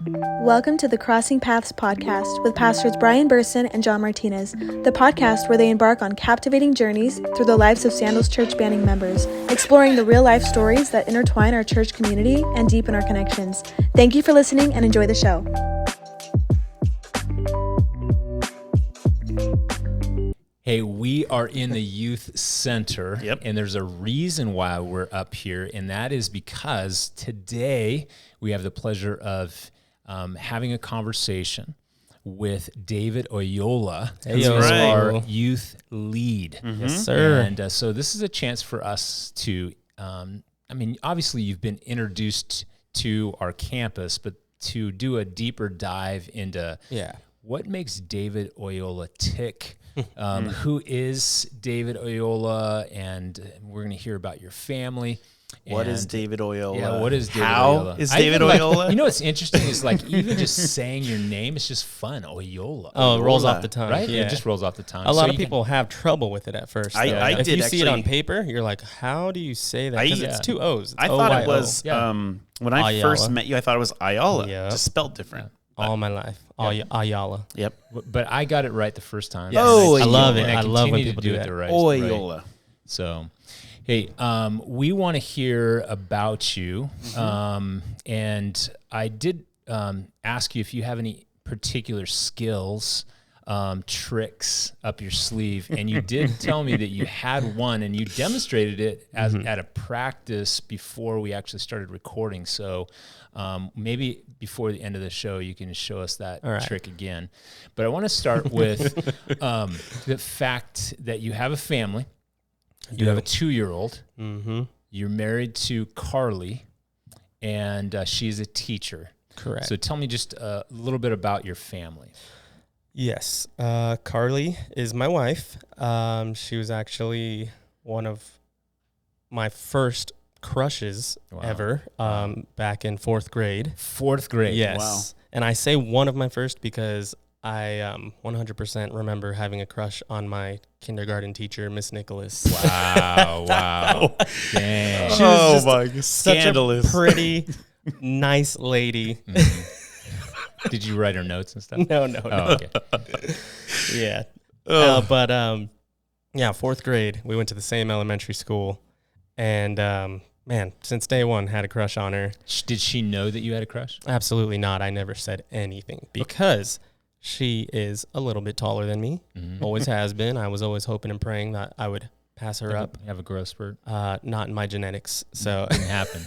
Welcome to the Crossing Paths podcast with Pastors Brian Burson and John Martinez, the podcast where they embark on captivating journeys through the lives of Sandals Church Banning members, exploring the real-life stories that intertwine our church community and deepen our connections. Thank you for listening and enjoy the show. Hey, we are in the youth center, and there's a reason why we're up here, and that is because today we have the pleasure of having a conversation with David Oyola, who is our youth lead. Yes, sir. And so this is a chance for us to, obviously you've been introduced to our campus, but to do a deeper dive into what makes David Oyola tick. Who is David Oyola? And we're going to hear about your family. What is David Oyola? Yeah, what is David How Oyola? is David Oyola? You know what's interesting is even just saying your name, it's just fun. Oyola. Oh, it rolls off the tongue. Right? Yeah. It just rolls off the tongue. A lot of people have trouble with it at first. I if did you see it on actually- paper, you're like, how do you say that? Because it's two O's. It's I thought it O-Y-O. was, when I first met you, I thought it was Ayala, just spelled different. All my life. Ayala. Yep. But I got it right the first time. Yes. Oh, I love it. And I love when continue people to do it that. the right. Oyola. Right. So, hey, we want to hear about you. And I did ask you if you have any particular skills, tricks up your sleeve. And you did tell me that you had one, and you demonstrated it as at a practice before we actually started recording. So maybe before the end of the show, you can show us that trick again. But I want to start with the fact that you have a family. You have a 2-year-old. Mm-hmm. You're married to Carly, and she's a teacher. Correct. So tell me just a little bit about your family. Yes. Carly is my wife. She was actually one of my first crushes ever back in 4th grade. 4th grade? Yes. Wow. And I say one of my first because I 100% remember having a crush on my kindergarten teacher, Miss Nicholas. Wow. Dang. She was my God. such Scandalous. a pretty, nice lady. Did you write her notes and stuff? No. Oh, okay. Yeah. But 4th grade, we went to the same elementary school. And, man, since day one, had a crush on her. Did she know that you had a crush? Absolutely not. I never said anything because she is a little bit taller than me. Mm-hmm. Always has been. I was always hoping and praying that I would pass her up. Have a growth spurt? Not in my genetics. So Didn't happen.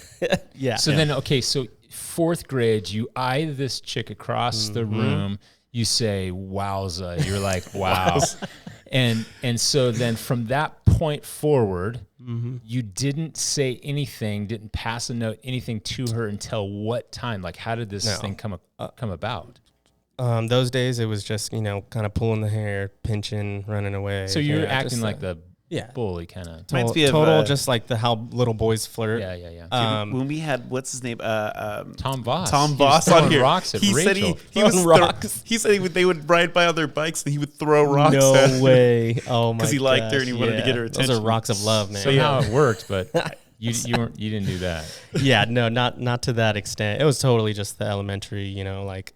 yeah. So then, so 4th grade, you eye this chick across the room. You say, wowza. You're like, wow. And so then from that point forward, you didn't say anything, didn't pass a note, anything to her until what time? Like, how did this thing come about? Those days, it was just, kind of pulling the hair, pinching, running away. So you're acting like the bully kind of. Total just like how little boys flirt. Yeah. When we had, what's his name? Tom Voss. Tom Voss on here. Rocks at he Rachel. said he was rocks. He said they would ride by on their bikes and he would throw rocks. No way. Oh my! Because he liked her and he wanted to get her attention. Those are rocks of love, man. Somehow it worked, but you didn't do that. Yeah, no, not to that extent. It was totally just the elementary. Like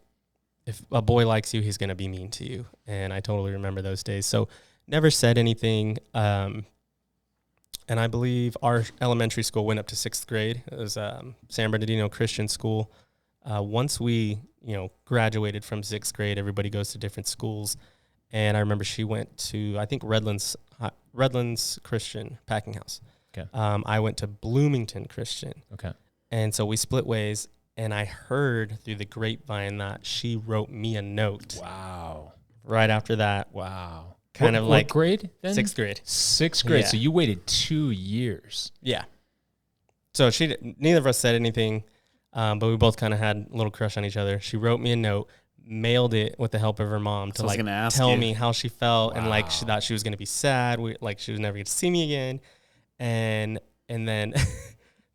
if a boy likes you, he's gonna be mean to you, and I totally remember those days. So never said anything. And I believe our elementary school went up to 6th grade. It was San Bernardino Christian School. Once we, graduated from 6th grade, everybody goes to different schools. And I remember she went to, I think, Redlands Christian Packing House. Okay. I went to Bloomington Christian. Okay. And so we split ways. And I heard through the grapevine that she wrote me a note. Wow. Right after that. Wow. What grade then? 6th grade. 6th grade. Yeah. So you waited 2 years. Yeah. So neither of us said anything, but we both kind of had a little crush on each other. She wrote me a note, mailed it with the help of her mom to tell me how she felt, and she thought she was going to be sad. She was never going to see me again, and then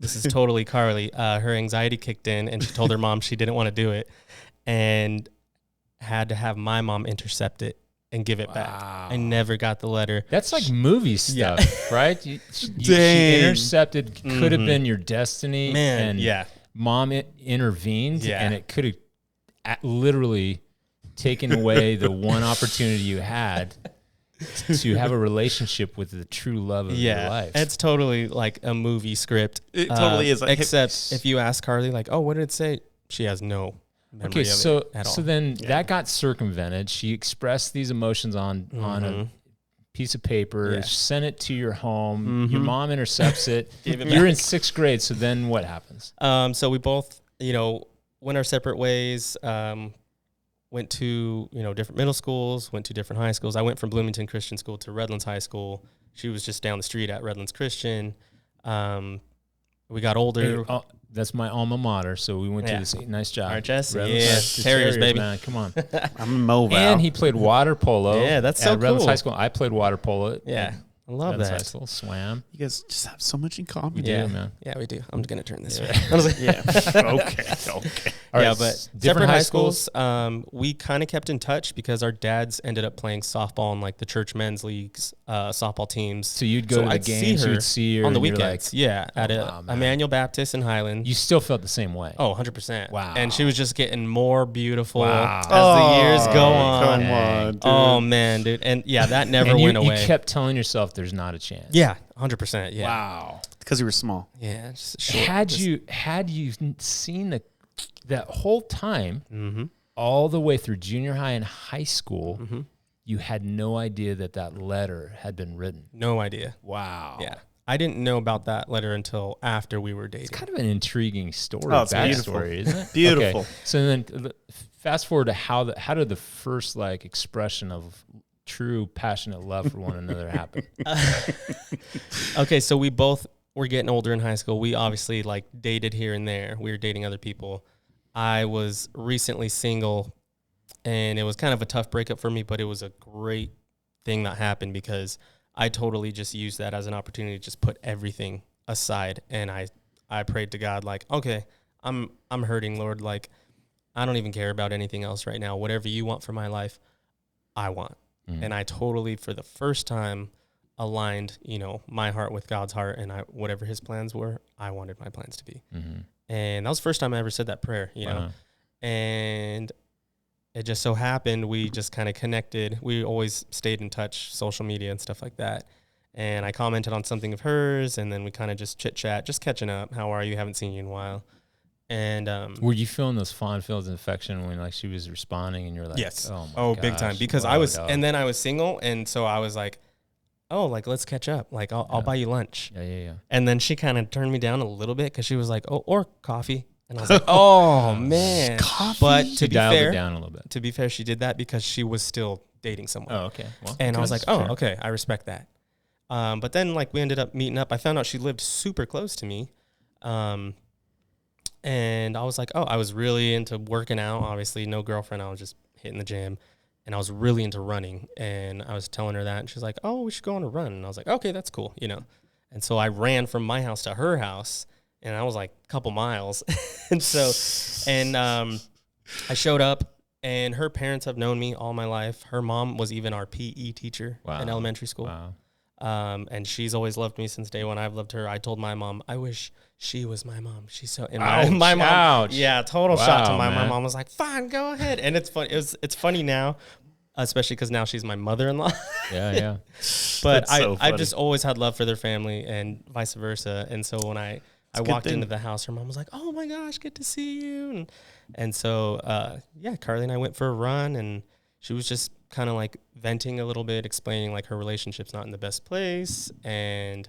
this is totally Carly. Her anxiety kicked in, and she told her mom she didn't want to do it, and had to have my mom intercept it and give it back. I never got the letter. That's like movie stuff, right? She intercepted, could have been your destiny. Man, and mom intervened, and it could have literally taken away the one opportunity you had to have a relationship with the true love of your life. It's totally like a movie script. It totally is. Except if you ask Carly, like, oh, what did it say? She has no memory of it at all. So then that got circumvented. She expressed these emotions on a piece of paper, sent it to your home. Your mom intercepts it. You're in 6th grade. So then what happens? So we both, went our separate ways. Went to, different middle schools, went to different high schools. I went from Bloomington Christian School to Redlands High School. She was just down the street at Redlands Christian. We got older. Hey, that's my alma mater, so we went to the same. Nice job. All right, Jesse. Terriers, baby. Man, come on. I'm a mobile. And he played water polo. Yeah, that's so at Redlands cool. High School. I played water polo. Yeah, I love Redlands that. High School, swam. You guys just have so much in common. We do, man. Yeah, we do. I'm just gonna turn this way. Okay. All right, but different high schools. We kind of kept in touch because our dads ended up playing softball in like the church men's leagues, softball teams. So you'd go to the games, you'd see her on the and weekends. At Emmanuel Baptist in Highland. You still felt the same way. Oh, 100%. Wow. And she was just getting more beautiful as the years go on. Come on, dude. Oh man, dude. And that never went away. You kept telling yourself there's not a chance. Yeah, 100%. Yeah. Wow. Because you were small. Yeah. Just short, had you seen that whole time, all the way through junior high and high school, you had no idea that letter had been written. No idea. Wow. Yeah. I didn't know about that letter until after we were dating. It's kind of an intriguing story. Oh, it's beautiful. Backstory, isn't it? Beautiful. Okay. So then fast forward to how did the first expression of true passionate love for one another happen? Okay, so we both were getting older in high school. We obviously dated here and there. We were dating other people. I was recently single, and it was kind of a tough breakup for me, but it was a great thing that happened because I totally just used that as an opportunity to just put everything aside. And I prayed to God, okay, I'm hurting, Lord. I don't even care about anything else right now. Whatever you want for my life, I want. And I totally, for the first time, aligned, my heart with God's heart, and whatever his plans were, I wanted my plans to be. And that was the first time I ever said that prayer, know, and it just so happened we just kind of connected. We always stayed in touch, social media and stuff like that. And I commented on something of hers, and then we kind of just chit chat, just catching up. How are you? Haven't seen you in a while. And were you feeling those fond feelings and affection when she was responding, and you're like, yes, oh big time, because I was, and then I was single, and so I was like, oh, let's catch up. I'll buy you lunch. Yeah. And then she kind of turned me down a little bit because she was like, oh, or coffee. And I was like, oh man, coffee. But to be fair, it down a little bit. To be fair, she did that because she was still dating someone. Oh, okay. Well, and I was like, oh, okay, I respect that. But then we ended up meeting up. I found out she lived super close to me. And I was like, oh, I was really into working out. Obviously, no girlfriend. I was just hitting the gym. And I was really into running. And I was telling her that. And she's like, oh, we should go on a run. And I was like, okay, that's cool, And so I ran from my house to her house. And I was a couple miles. And I showed up. And her parents have known me all my life. Her mom was even our PE teacher in elementary school. Wow. And she's always loved me since day one. I've loved her. I told my mom, I wish she was my mom. She's so, and my mom, ouch. Yeah, total shot to my mom. My mom was like, fine, go ahead. And it's fun. It's funny now, especially because now she's my mother-in-law. Yeah. But I just always had love for their family and vice versa. And so when I walked into the house, her mom was like, oh my gosh, good to see you. And so, Carly and I went for a run, and she was just kind of venting a little bit, explaining her relationship's not in the best place. And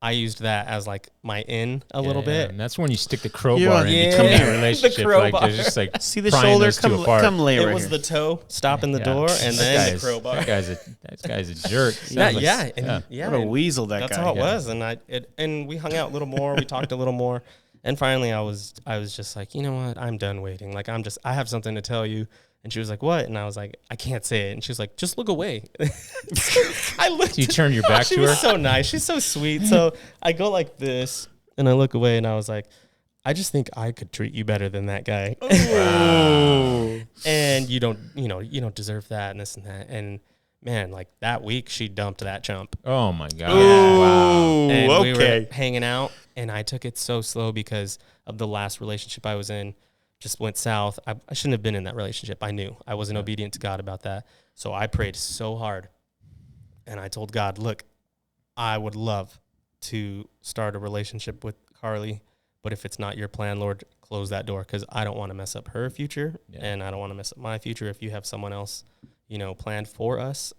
I used that as my in a little bit. And that's when you stick the crowbar in between the relationship. The crowbar. Just see the shoulder, come lay right It was here. the toe, stopping the door, and then the crowbar. That guy's a jerk. What a weasel that that's guy. how it was. And we hung out a little more. We talked a little more. And finally I was just like, you know what? I'm done waiting. I have something to tell you. And she was like, what? And I was like, I can't say it. And she was like, just look away. I looked. So you turned your back to her? She was so nice. She's so sweet. So I go like this, and I look away, and I was like, I just think I could treat you better than that guy. Wow. And you don't deserve that and this and that. And man, that week she dumped that chump. Oh my God. Yeah. Wow. And we were hanging out, and I took it so slow because of the last relationship I was in. just went south. I shouldn't have been in that relationship. I knew I wasn't obedient to God about that. So I prayed so hard, and I told God, look, I would love to start a relationship with Carly, but if it's not your plan, Lord, close that door, because I don't want to mess up her future, and I don't want to mess up my future. If you have someone else, planned for us,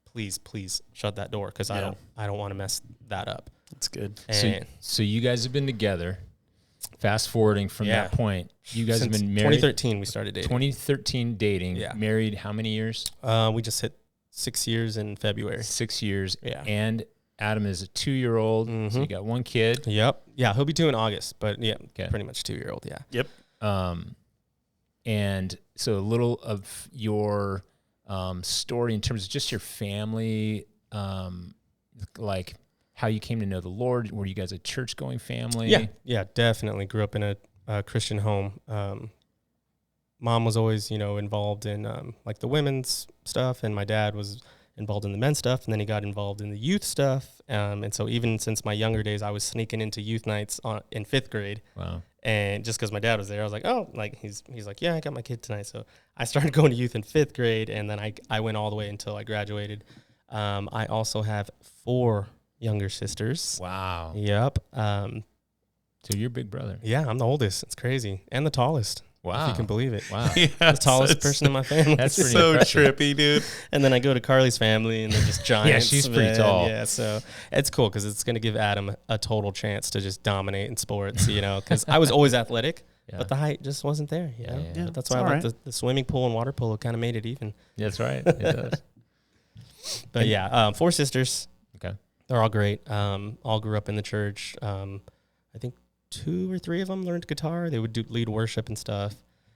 please shut that door, because I don't want to mess that up. That's good. So you guys have been together. Fast forwarding from that point, you guys have been married. 2013, we started dating. 2013 dating. Yeah. Married how many years? We just hit 6 years in February. 6 years. Yeah. And Adam is a 2-year-old. So you got one kid. Yep. Yeah, he'll be 2 in August, but pretty much 2-year-old. Yeah. Yep. And so a little of your story in terms of just your family, like how you came to know the Lord. Were you guys a church-going family? Yeah, definitely. Grew up in a Christian home. Mom was always, involved in like the women's stuff, and my dad was involved in the men's stuff, and then he got involved in the youth stuff. And so even since my younger days, I was sneaking into youth nights in 5th grade. Wow. And just because my dad was there, I was like, oh, like he's like, yeah, I got my kid tonight. So I started going to youth in 5th grade, and then I went all the way until I graduated. I also have 4 younger sisters. Wow. Yep. So you're big brother. Yeah, I'm the oldest. It's crazy. And the tallest. Wow. If you can believe it. Wow. The tallest person in my family. That's pretty so impressive. trippy, dude. And then I go to Carly's family, and they're just giants. Yeah, she's pretty tall. Yeah, so it's cool because it's going to give Adam a total chance to just dominate in sports, because I was always athletic, but the height just wasn't there. Yeah. But that's why I like the swimming pool and water polo kind of made it even. That's right. It does. But 4 sisters. Okay. They're all great. All grew up in the church. I think 2 or 3 of them learned guitar. They would lead worship and stuff.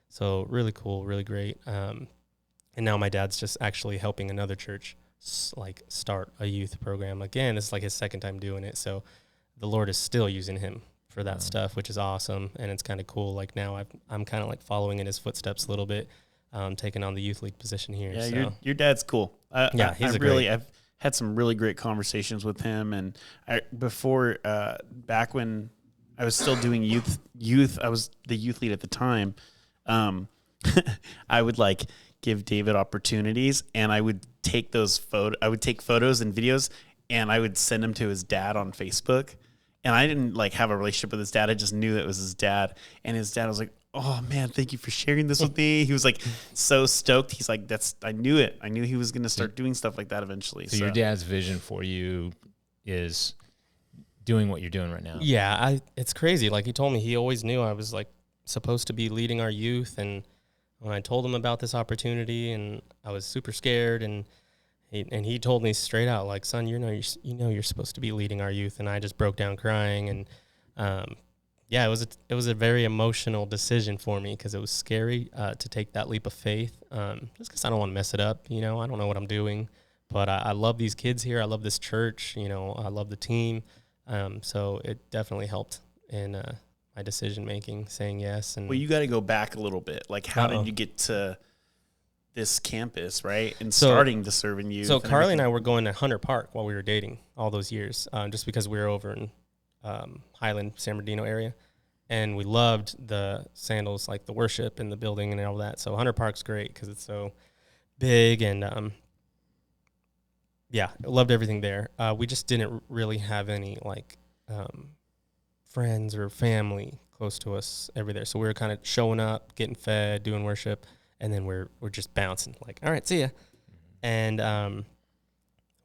So really cool, really great. And now my dad's just actually helping another church start a youth program. Again, it's like his 2nd time doing it. So the Lord is still using him for that stuff, which is awesome. And it's kind of cool. Like now I'm kind of like following in his footsteps a little bit, taking on the youth lead position here. Yeah, so. your dad's cool. He's I've had some really great conversations with him. And back when I was still doing youth, I was the youth lead at the time. I would give David opportunities, and I would take photos and videos, and I would send them to his dad on Facebook. And I didn't have a relationship with his dad. I just knew that it was his dad. And his dad was like, oh man, thank you for sharing this with me. He was so stoked. He's like, I knew it. I knew he was going to start doing stuff like that eventually. So your dad's vision for you is doing what you're doing right now. Yeah. It's crazy. Like he told me, he always knew I was supposed to be leading our youth, and when I told him about this opportunity, and I was super scared, and he told me straight out, like, son, you're supposed to be leading our youth, and I just broke down crying, and it was a very emotional decision for me because it was scary to take that leap of faith, just because I don't want to mess it up. I don't know what I'm doing, but I love these kids here. I love this church. I love the team, so it definitely helped in my decision making, saying yes. And well, you got to go back a little bit. How did you get to this campus, right? And starting to serve in youth. So Carly and I were going to Hunter Park while we were dating all those years, just because we were over in Highland, San Bernardino area, and we loved the Sandals, the worship and the building and all that. So Hunter Park's great because it's so big, and I loved everything there. We just didn't really have any friends or family close to us every there. So we were kind of showing up, getting fed, doing worship, and then we're just bouncing, all right, see ya. And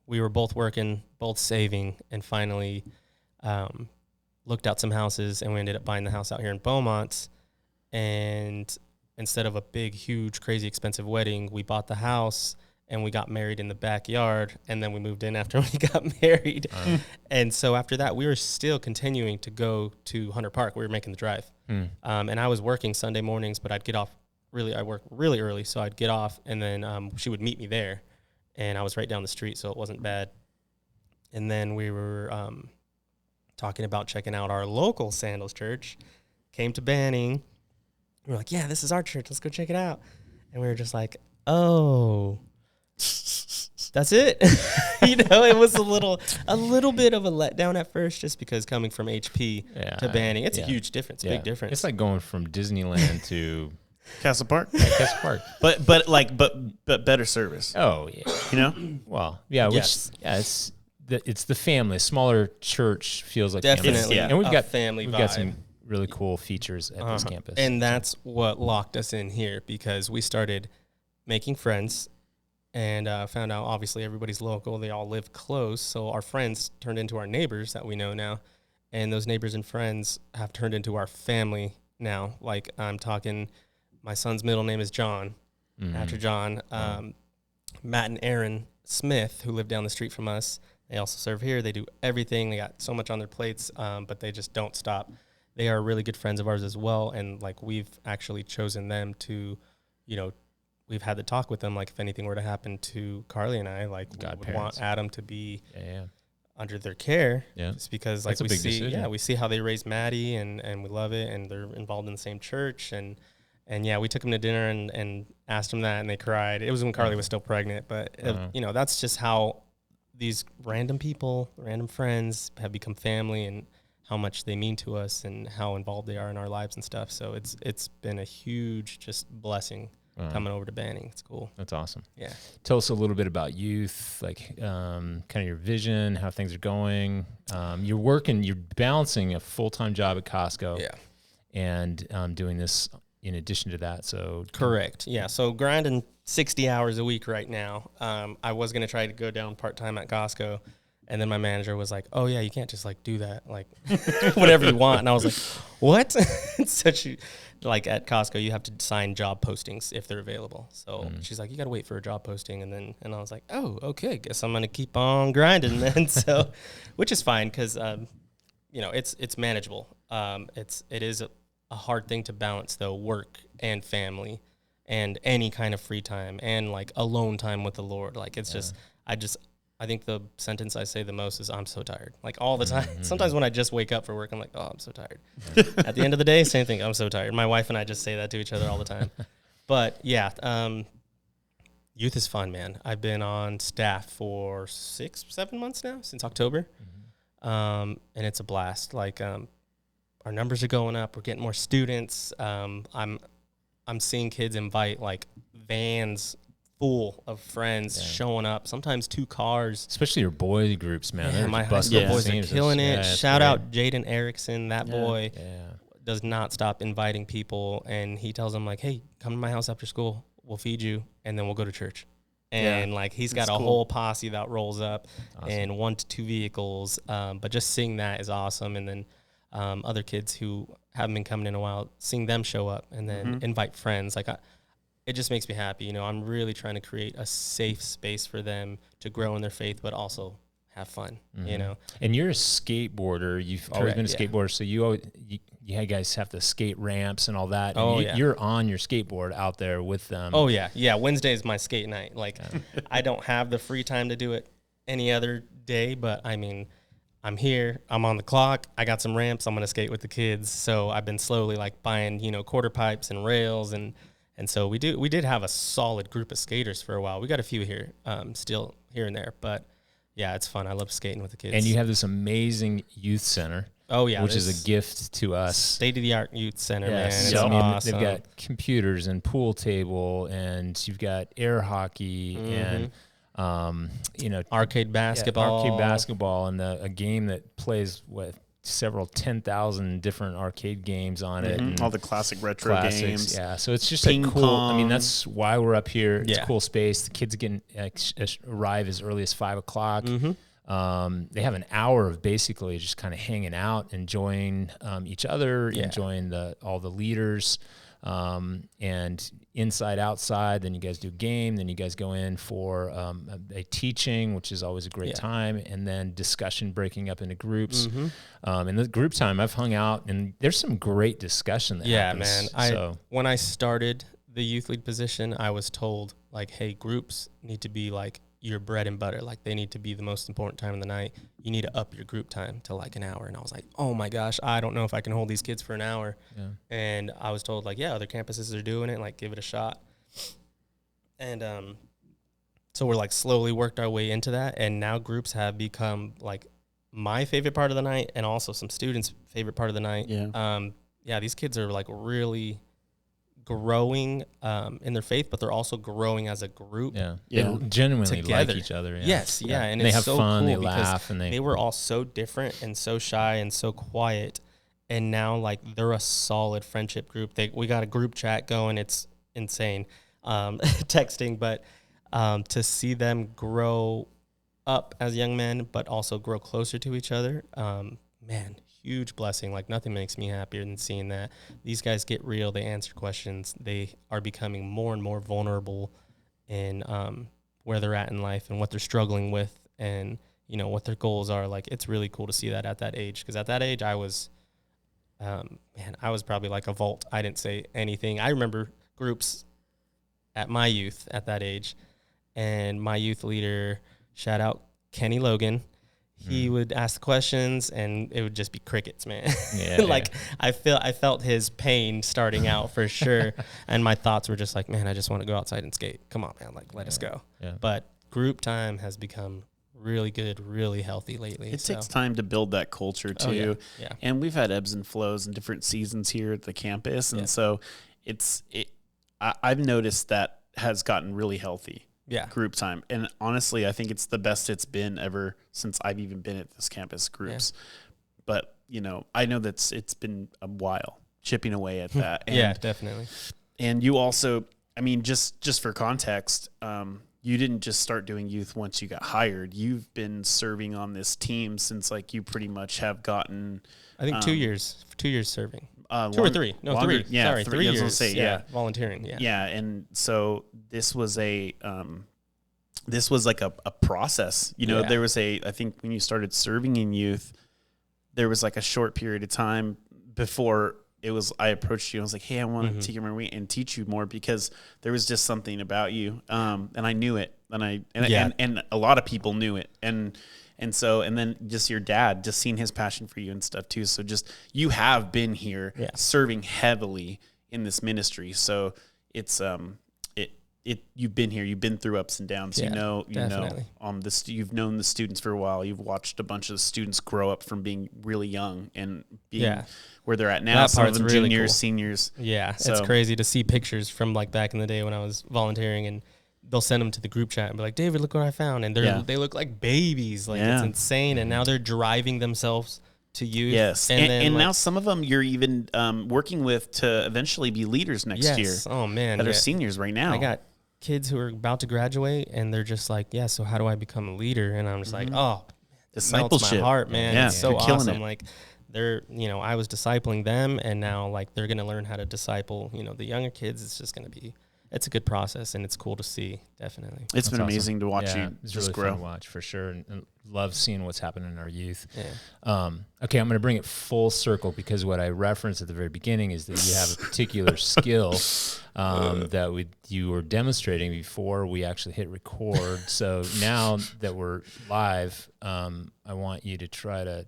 we were both working, both saving, and finally looked out some houses, and we ended up buying the house out here in Beaumont. And instead of a big, huge, crazy expensive wedding, we bought the house, and we got married in the backyard, and then we moved in after we got married. And so after that, we were still continuing to go to Hunter Park. We were making the drive. And I was working Sunday mornings, but I'd get off I work really early, so I'd get off, and then she would meet me there, and I was right down the street, so it wasn't bad. And then we were talking about checking out our local Sandals Church, came to Banning. We were like, yeah, this is our church. Let's go check it out. And we were just like, oh, that's it. It was a little bit of a letdown at first, just because coming from HP to Banning, it's a huge difference, big difference. It's like going from Disneyland to Castle Park. Castle Park. But better service. Oh yeah. Well, yeah, yes. It's the family. A smaller church feels like definitely, family. And we've got family. We've got some really cool features at this campus, and that's what locked us in here, because we started making friends, and found out obviously everybody's local. They all live close, so our friends turned into our neighbors that we know now, and those neighbors and friends have turned into our family now. Like, I'm talking, my son's middle name is John, after John. Matt and Aaron Smith, who live down the street from us, they also serve here. They do everything. They got so much on their plates, but they just don't stop. They are really good friends of ours as well, and like, we've actually chosen them to, we've had the talk with them, like, if anything were to happen to Carly and I, like, we would want Adam to be under their care, just because, like, we see how they raise Maddie, and we love it, and they're involved in the same church, and we took them to dinner and asked them that, and they cried. It was when Carly was still pregnant, but that's just how these random people, random friends have become family, and how much they mean to us and how involved they are in our lives and stuff. So it's been a huge just blessing coming over to Banning. It's cool. That's awesome. Yeah. Tell us a little bit about youth, like kind of your vision, how things are going. You're balancing a full-time job at Costco and doing this in addition to that. So correct. Yeah. So grinding 60 hours a week right now. I was going to try to go down part-time at Costco. And then my manager was like, "Oh yeah, you can't just like do that, like whatever you want." And I was like, "What?" Like at Costco, you have to sign job postings if they're available. So she's like, "You got to wait for a job posting." And I was like, "Oh, okay. Guess I'm gonna keep on grinding then." So, which is fine, because it's manageable. It is a hard thing to balance though, work and family, and any kind of free time, and like alone time with the Lord. Like, it's just I think the sentence I say the most is, "I'm so tired." Like, all the time. Sometimes when I just wake up for work, I'm like, "Oh, I'm so tired." At the end of the day, same thing. I'm so tired. My wife and I just say that to each other all the time. But yeah, youth is fun, man. I've been on staff for 6-7 months now, since October. And it's a blast. Like, our numbers are going up. We're getting more students. I'm seeing kids invite like vans full of friends showing up, sometimes 2 cars. Especially your boy groups, man. Yeah, my high school boys are killing it. Shout out Jaden Erickson. That boy does not stop inviting people, and he tells them like, "Hey, come to my house after school. We'll feed you, and then we'll go to church." And like, he's got a whole posse that rolls up, and 1 to 2 vehicles. But just seeing that is awesome. And then other kids who haven't been coming in a while, seeing them show up and then invite friends. Like, it just makes me happy. I'm really trying to create a safe space for them to grow in their faith, but also have fun, And you're a skateboarder. You've always been a skateboarder. So you guys have to skate ramps and all that. And you're on your skateboard out there with them. Oh, yeah. Yeah, Wednesday is my skate night. Like, I don't have the free time to do it any other day, but, I mean, I'm here. I'm on the clock. I got some ramps. I'm going to skate with the kids. So I've been slowly, like, buying, quarter pipes and rails, and so we did have a solid group of skaters for a while. We got a few here, still here and there, but yeah, it's fun. I love skating with the kids. And you have this amazing youth center. Oh yeah, which is a gift to us. State-of-the-art youth center, man. It's awesome. They've got computers and pool table, and you've got air hockey and arcade basketball, and a game that plays with several 10,000 different arcade games on it. And all the retro games. Yeah. So it's just like cool. I mean, that's why we're up here. It's a cool space. The kids can arrive as early as 5 o'clock. They have an hour of basically just kind of hanging out, enjoying each other, enjoying all the leaders, and inside, outside. Then you guys do a game. Then you guys go in for a teaching, which is always a great time, and then discussion, breaking up into groups. And the group time, I've hung out, and there's some great discussion that happens. Man. When I started the youth lead position, I was told, like, hey, groups need to be like your bread and butter. Like, they need to be the most important time of the night. You need to up your group time to like an hour. And I was like, oh my gosh, I don't know if I can hold these kids for an hour. And I was told, like, yeah, other campuses are doing it, like, give it a shot. And So we're like slowly worked our way into that. And now groups have become like my favorite part of the night and also some students' favorite part of the night. Yeah. These kids are like really growing in their faith, but they're also growing as a group. They genuinely together. like each other. Yes. And they it's have so fun, cool they laugh, and they were all so different and so shy and so quiet. And now like they're a solid friendship group. We got a group chat going. It's insane. Texting, but to see them grow up as young men, but also grow closer to each other, man, huge blessing. Like nothing makes me happier than seeing that. These guys get real. They answer questions. They are becoming more and more vulnerable in where they're at in life and what they're struggling with, and you know what their goals are. Like it's really cool to see that at that age, because at that age I was probably like a vault. I didn't say anything. I remember groups at my youth at that age, and my youth leader, shout out Kenny Logan, he would ask questions and it would just be crickets, man. I felt his pain starting out for sure. And my thoughts were just like, man, I just want to go outside and skate. Come on, man, like let us go. But group time has become really good, really healthy lately. It takes time to build that culture too. And we've had ebbs and flows and different seasons here at the campus. And so I've noticed that has gotten really healthy. Group time. And honestly, I think it's the best it's been ever since I've even been at this campus groups. But, you know, I know that it's been a while chipping away at that. And, definitely. And you also, I mean, just for context, you didn't just start doing youth once you got hired. You've been serving on this team since like you pretty much have gotten, I think 2 years serving. 2 or 3. No, longer, 3. Sorry, 3 years. Volunteering. Yeah. And so this was like a process. You know, there was I think when you started serving in youth, there was like a short period of time before I approached you. I was like, hey, I want to take your way and teach you more, because there was just something about you. And I knew it. And a lot of people knew it. And then just your dad, just seeing his passion for you and stuff too. So just, you have been here serving heavily in this ministry. So it's, you've been here, you've been through ups and downs, you've known the students for a while. You've watched a bunch of students grow up from being really young and being where they're at now. That some of them really juniors, cool. seniors. Yeah. So it's crazy to see pictures from like back in the day when I was volunteering, and they'll send them to the group chat and be like, David, look what I found. And they look like babies. Like it's insane. And now they're driving themselves to youth. Yes. And now some of them you're even working with to eventually be leaders next year. Oh man. That are seniors right now. I got kids who are about to graduate and they're just like, so how do I become a leader? And I'm just like, discipleship. Melts my heart, man. It's so awesome. It. Like I was discipling them, and now like they're going to learn how to disciple, the younger kids. It's just going to be, it's a good process, and it's cool to see. Definitely. It's been amazing to watch you it's just really grow. Fun to watch for sure, and love seeing what's happening in our youth. Okay, I'm going to bring it full circle, because what I referenced at the very beginning is that you have a particular skill that you were demonstrating before we actually hit record. So now that we're live, I want you to try to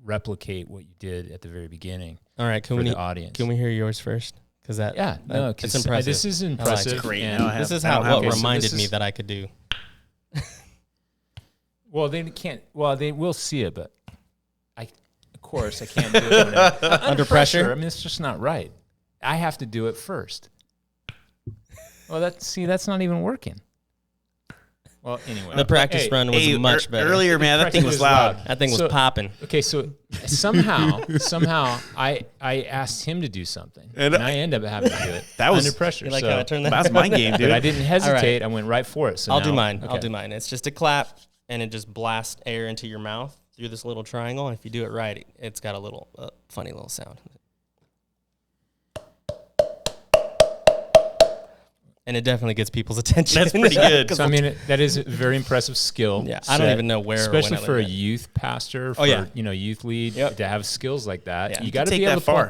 replicate what you did at the very beginning. All right, the audience. Can we hear yours first? Because it's impressive. This is impressive. Like great. This is what reminded me that I could do. Well, they can't. Well, they will see it, but of course, I can't do it under pressure. I mean, it's just not right. I have to do it first. Well, that's not even working. Well, anyway, the practice run was much better earlier, man. That thing was loud. That thing was popping. Okay, so somehow, I asked him to do something, and I ended up having to do it. That was under pressure. You like how I turned that? That's my game, dude. But I didn't hesitate. Right. I went right for it. So I'll do mine. It's just a clap, and it just blasts air into your mouth through this little triangle. And if you do it right, it's got a little funny little sound. And it definitely gets people's attention. That's pretty good. So, I mean, that is a very impressive skill. Yeah, I don't even know where. Especially for a youth pastor, youth lead, to have skills like that. Yeah. You got to be able to pull.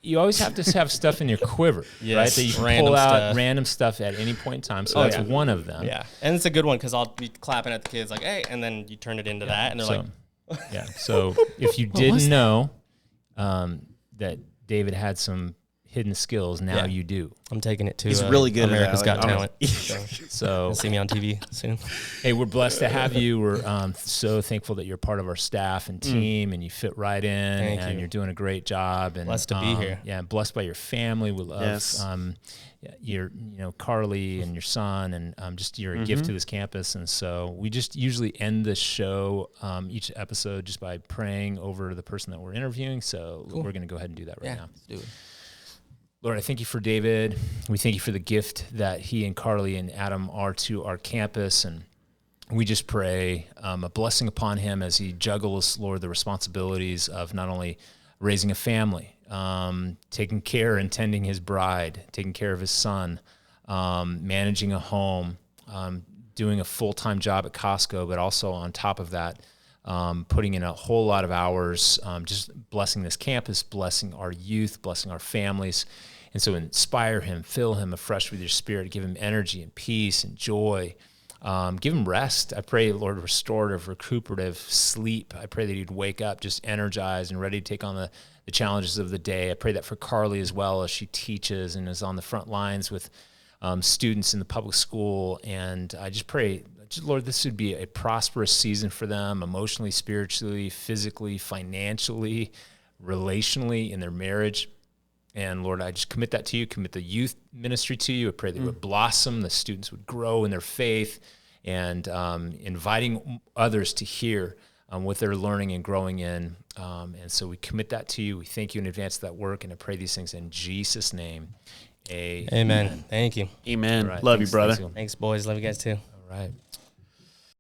You always have to have stuff in your quiver, right? That you can pull out random stuff at any point in time. So that's one of them. Yeah, and it's a good one because I'll be clapping at the kids like, hey, and then you turn it into that, and they're like, So if you didn't know that David had some hidden skills. Now you do. I'm taking it to He's really good America's at that. Got Talent. So see me on TV soon. Hey, we're blessed to have you. We're so thankful that you're part of our staff and team, and you fit right in. Thank you. You're doing a great job. And blessed to be here. Yeah, blessed by your family. We love your, Carly and your son, and just you're a gift to this campus. And so we just usually end the show, each episode, just by praying over the person that we're interviewing. So we're going to go ahead and do that right now. Let's do it. Lord, I thank you for David. We thank you for the gift that he and Carly and Adam are to our campus. And we just pray a blessing upon him as he juggles, Lord, the responsibilities of not only raising a family, taking care and tending his bride, taking care of his son, managing a home, doing a full-time job at Costco, but also on top of that, putting in a whole lot of hours, just blessing this campus, blessing our youth, blessing our families. And so inspire him, fill him afresh with your spirit, give him energy and peace and joy. Give him rest. I pray, Lord, restorative, recuperative sleep. I pray that he'd wake up just energized and ready to take on the challenges of the day. I pray that for Carly as well, as she teaches and is on the front lines with students in the public school. And I just pray, Lord, this would be a prosperous season for them, emotionally, spiritually, physically, financially, relationally, in their marriage. And Lord, I just commit that to you, commit the youth ministry to you. I pray that it would blossom, the students would grow in their faith, and inviting others to hear what they're learning and growing in. And so we commit that to you. We thank you in advance for that work, and I pray these things in Jesus' name. Amen. Thank you. Amen. Right. Love you, brother. Thanks, boys. Love you guys too. All right.